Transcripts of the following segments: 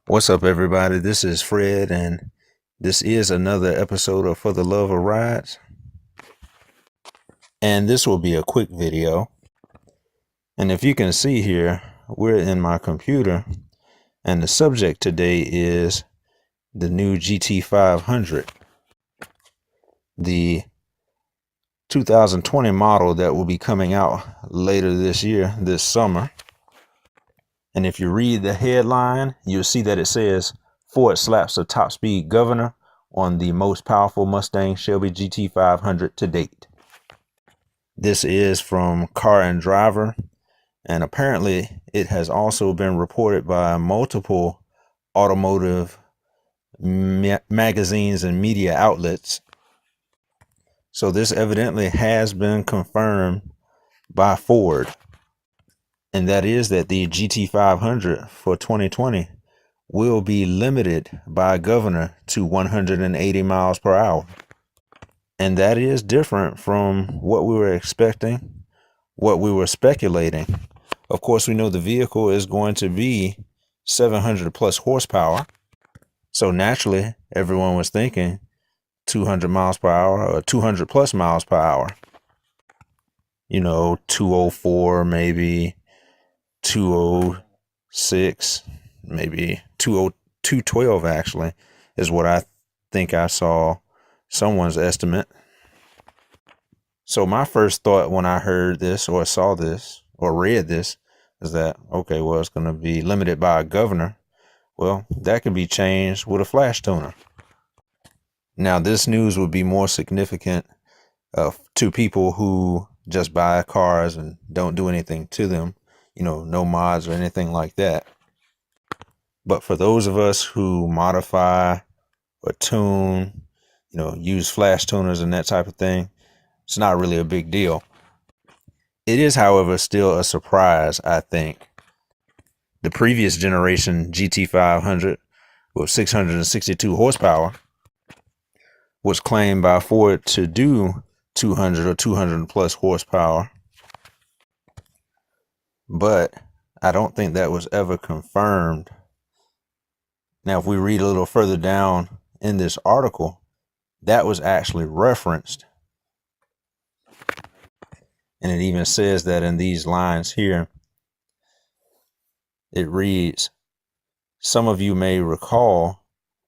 What's up, everybody? This is Fred, and this is another episode of For the Love of Rides. And this will be a quick video. And if you can see here, we're in my computer, and the subject today is the new GT500, the 2020 model that will be coming out later this year, this summer. And if you read the headline, you'll see that it says Ford slaps a top speed governor on the most powerful Mustang Shelby GT500 to date. This is from Car and Driver, and apparently it has also been reported by multiple automotive magazines and media outlets. So this evidently has been confirmed by Ford, and that is that the GT500 for 2020 will be limited by governor to 180 miles per hour. And that is different from what we were expecting, what we were speculating. Of course, we know the vehicle is going to be 700 plus horsepower. So naturally, everyone was thinking 200 miles per hour or 200 plus miles per hour. 204, maybe 206, maybe 212 actually is what I think I saw someone's estimate. So my first thought when I heard this or saw this or read this is that, okay, well, it's going to be limited by a governor. Well, that can be changed with a flash tuner. Now, this news would be more significant to people who just buy cars and don't do anything to them, no mods or anything like that. But for those of us who modify or tune, use flash tuners and that type of thing, it's not really a big deal. It is, however, still a surprise, I think. The previous generation GT500 with 662 horsepower was claimed by Ford to do 200 or 200 plus horsepower. But I don't think that was ever confirmed. Now, if we read a little further down in this article, that was actually referenced. And it even says that in these lines here, it reads, "Some of you may recall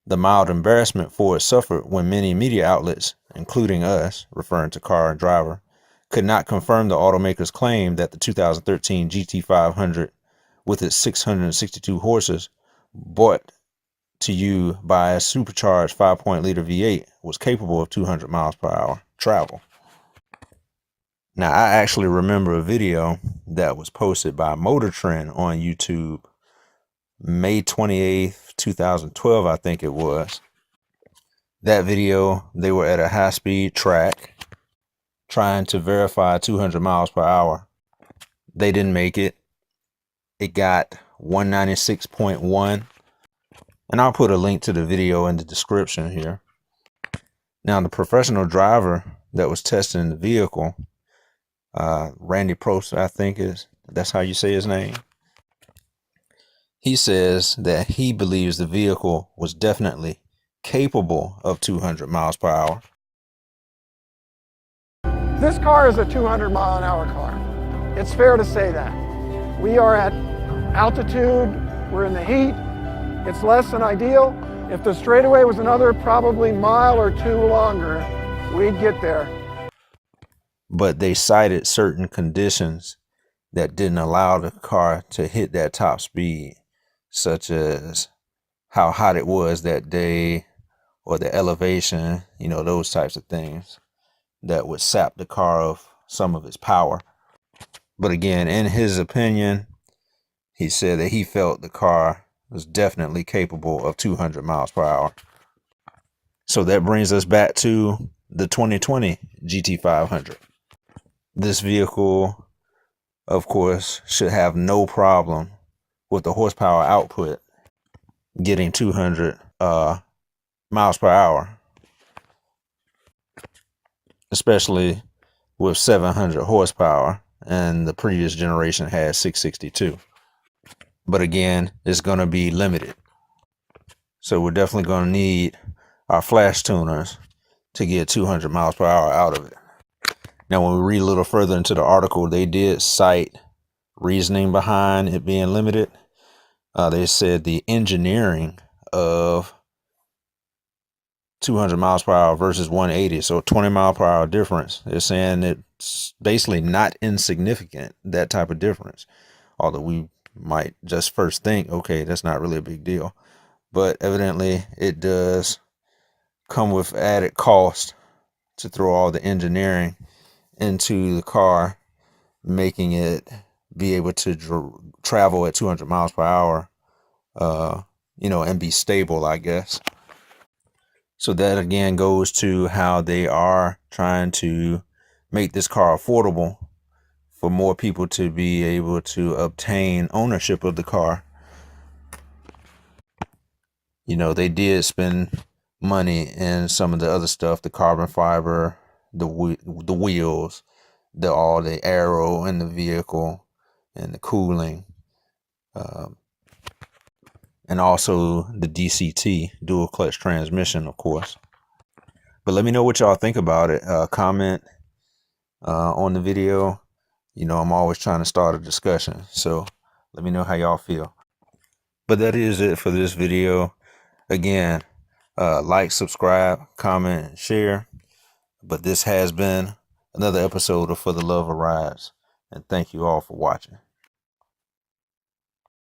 the mild embarrassment Ford suffered when many media outlets, including us," referring to Car and Driver, "could not confirm the automaker's claim that the 2013 GT500 with its 662 horses brought to you by a supercharged 5.0-liter V8 was capable of 200 miles per hour travel." Now, I actually remember a video that was posted by Motor Trend on YouTube, May 28th, 2012, I think it was. That video, they were at a high-speed track trying to verify 200 miles per hour. They didn't make it. It got 196.1. And I'll put a link to the video in the description here. Now, the professional driver that was testing the vehicle, Randy Prost, I think that's how you say his name. He says that he believes the vehicle was definitely capable of 200 miles per hour. This car is a 200 mile an hour car. It's fair to say that. We are at altitude, we're in the heat, it's less than ideal. If the straightaway was another probably mile or two longer, we'd get there. But they cited certain conditions that didn't allow the car to hit that top speed, such as how hot it was that day or the elevation, those types of things that would sap the car of some of its power. But again, in his opinion, he said that he felt the car was definitely capable of 200 miles per hour. So that brings us back to the 2020 GT500. This vehicle, of course, should have no problem with the horsepower output getting 200 miles per hour, especially with 700 horsepower, and the previous generation had 662. But again, it's going to be limited. So we're definitely going to need our flash tuners to get 200 miles per hour out of it. Now, when we read a little further into the article, they did cite reasoning behind it being limited. They said the engineering of 200 miles per hour versus 180, so 20 mile per hour difference. They're saying it's basically not insignificant, that type of difference. Although we might just first think, okay, that's not really a big deal. But evidently it does come with added cost to throw all the engineering into the car, making it be able to travel at 200 miles per hour, and be stable, I guess. So that again goes to how they are trying to make this car affordable for more people to be able to obtain ownership of the car. They did spend money in some of the other stuff, the carbon fiber, the wheels, all the aero in the vehicle, and the cooling, um, and also the DCT, dual clutch transmission, of course. But let me know what y'all think about it. Comment on the video. I'm always trying to start a discussion, so let me know how y'all feel. But that is it for this video. Again, like, subscribe, comment, share. But this has been another episode of For the Love of Rides, and thank you all for watching.